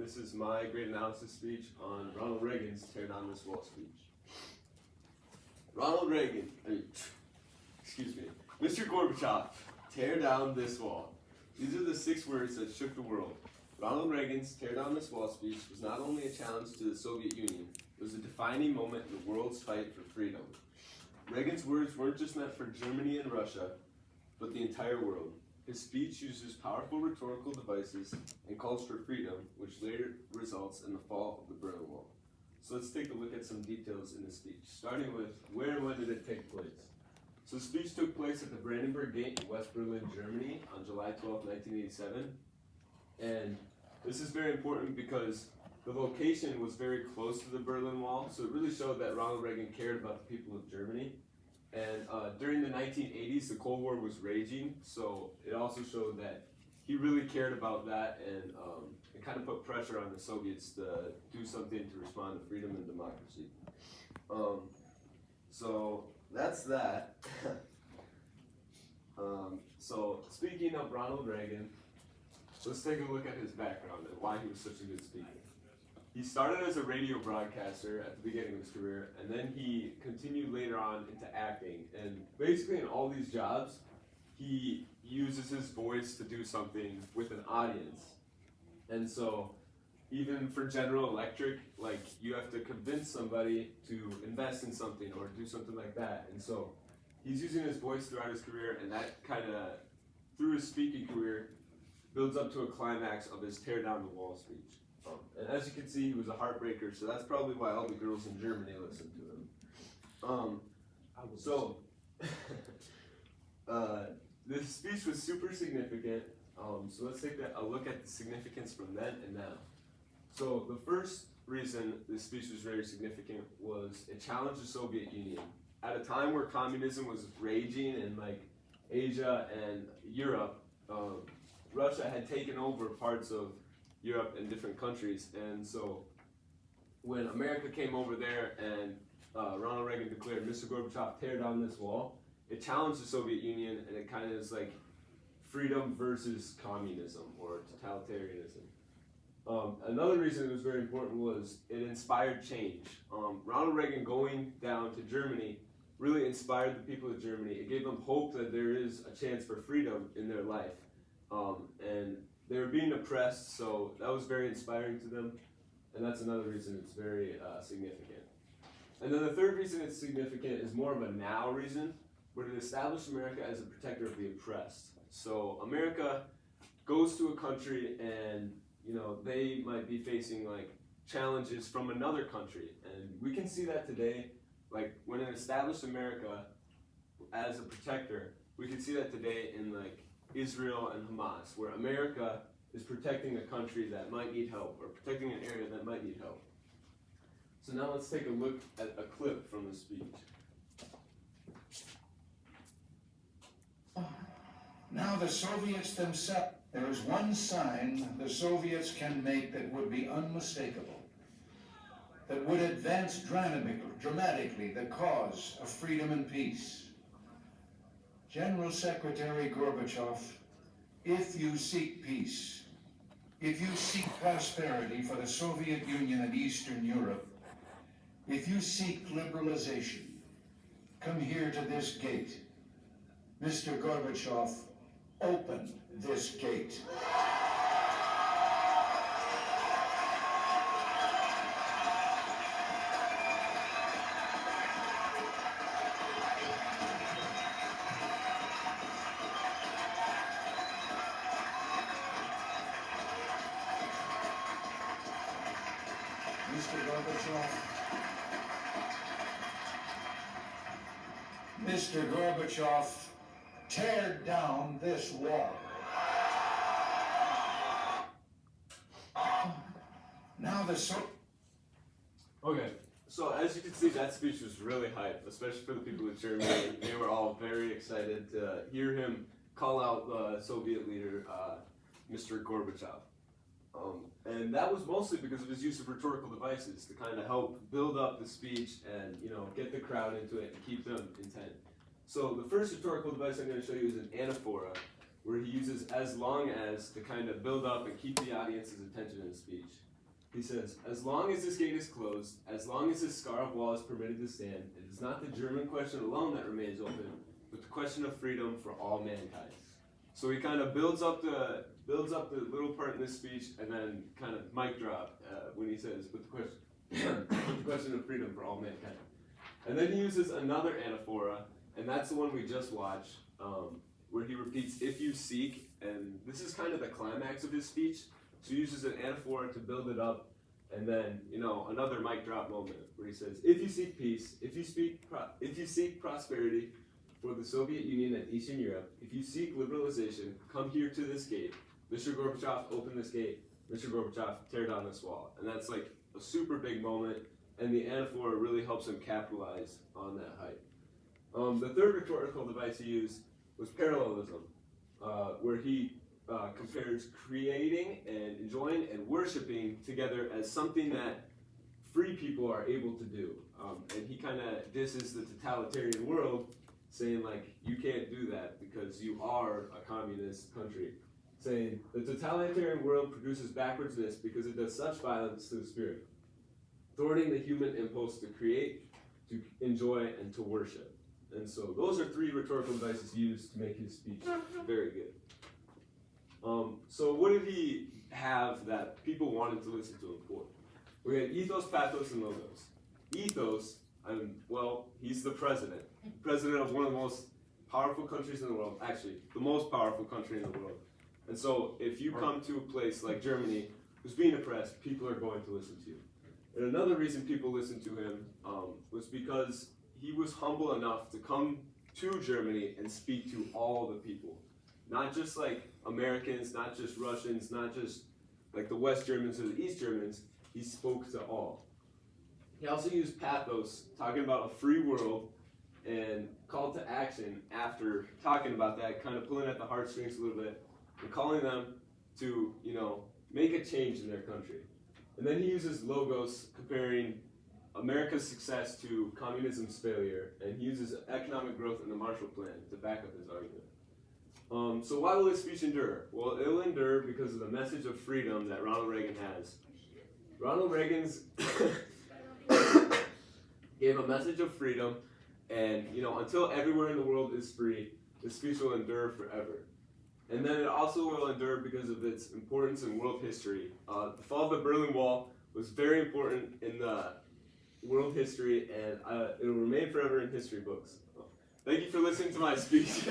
this is my great analysis speech on Ronald Reagan's Tear Down This Wall speech. Ronald Reagan, excuse me, Mr. Gorbachev, tear down this wall. These are the 6 words that shook the world. Ronald Reagan's Tear Down This Wall speech was not only a challenge to the Soviet Union, it was a defining moment in the world's fight for freedom. Reagan's words weren't just meant for Germany and Russia, but the entire world. His speech uses powerful rhetorical devices and calls for freedom, which later results in the fall of the Berlin Wall. So let's take a look at some details in the speech, starting with where and when did it take place. So the speech took place at the Brandenburg Gate in West Berlin, Germany on July 12, 1987. And this is very important because the location was very close to the Berlin Wall, so it really showed that Ronald Reagan cared about the people of Germany. And during the 1980s, the Cold War was raging, so it also showed that he really cared about that, and it kind of put pressure on the Soviets to do something to respond to freedom and democracy. So that's that. So speaking of Ronald Reagan, let's take a look at his background and why he was such a good speaker. He started as a radio broadcaster at the beginning of his career, and then he continued later on into acting. And basically in all these jobs, he uses his voice to do something with an audience. And so even for General Electric, like, you have to convince somebody to invest in something or do something like that. And so he's using his voice throughout his career, and that kind of, through his speaking career, builds up to a climax of his Tear Down the Wall speech. And as you can see, he was a heartbreaker, so that's probably why all the girls in Germany listened to him. This speech was super significant, so let's take a look at the significance from then and now. So the first reason this speech was very significant was it challenged the Soviet Union. At a time where communism was raging in like Asia and Europe, Russia had taken over parts of Europe and different countries, and so when America came over there and Ronald Reagan declared, Mr. Gorbachev, tear down this wall, it challenged the Soviet Union, and it kind of is like freedom versus communism or totalitarianism. Another reason it was very important was it inspired change. Ronald Reagan going down to Germany really inspired the people of Germany. It gave them hope that there is a chance for freedom in their life. And they were being oppressed, so that was very inspiring to them, and that's another reason it's very significant. And then the third reason it's significant is more of a now reason, but it established America as a protector of the oppressed. So America goes to a country and, you know, they might be facing like challenges from another country, and we can see that today. Like when it established America as a protector, we can see that today in like Israel and Hamas, where America is protecting a country that might need help, or protecting an area that might need help. So now let's take a look at a clip from the speech. Now the Soviets themselves, there is one sign the Soviets can make that would be unmistakable, that would advance dramatically the cause of freedom and peace. General Secretary Gorbachev, if you seek peace, if you seek prosperity for the Soviet Union and Eastern Europe, if you seek liberalization, come here to this gate. Mr. Gorbachev, open this gate. Mr. Gorbachev, tear down this wall. Now Okay, so as you can see, that speech was really hype, especially for the people of Germany. They were all very excited to hear him call out the Soviet leader, Mr. Gorbachev. And that was mostly because of his use of rhetorical devices to kind of help build up the speech and, you know, get the crowd into it and keep them intent. So the first rhetorical device I'm going to show you is an anaphora, where he uses as long as to kind of build up and keep the audience's attention in his speech. He says, as long as this gate is closed, as long as this scar of wall is permitted to stand, it is not the German question alone that remains open, but the question of freedom for all mankind. So he kind of builds up the little part in this speech, and then kind of mic drop when he says, but the question of freedom for all mankind. And then he uses another anaphora, and that's the one we just watched, where he repeats, if you seek, and this is kind of the climax of his speech. So he uses an anaphora to build it up, and then, another mic drop moment where he says, if you seek peace, if you seek prosperity for the Soviet Union and Eastern Europe, if you seek liberalization, come here to this gate. Mr. Gorbachev, open this gate. Mr. Gorbachev, tear down this wall. And that's like a super big moment, and the anaphora really helps him capitalize on that hype. The third rhetorical device he used was parallelism, where he compares creating and enjoying and worshiping together as something that free people are able to do. And he kind of disses the totalitarian world, saying like, you can't do that because you are a communist country. Saying, the totalitarian world produces backwardsness because it does such violence to the spirit, thwarting the human impulse to create, to enjoy, and to worship. And so those are three rhetorical devices used to make his speech very good. So what did he have that people wanted to listen to him for? We had ethos, pathos, and logos. Ethos, he's the president of one of the most powerful countries in the world, actually, the most powerful country in the world. And so if you come to a place like Germany who's being oppressed, people are going to listen to you. And another reason people listened to him was because he was humble enough to come to Germany and speak to all the people. Not just like Americans, not just Russians, not just like the West Germans or the East Germans. He spoke to all. He also used pathos, talking about a free world, and call to action after talking about that, kind of pulling at the heartstrings a little bit, and calling them to, make a change in their country. And then he uses logos, comparing America's success to communism's failure, and he uses economic growth and the Marshall Plan to back up his argument. So why will this speech endure? Well, it'll endure because of the message of freedom that Ronald Reagan has. Ronald Reagan's gave a message of freedom, and until everywhere in the world is free, this speech will endure forever. And then it also will endure because of its importance in world history. The fall of the Berlin Wall was very important in the world history, and it will remain forever in history books. Thank you for listening to my speech.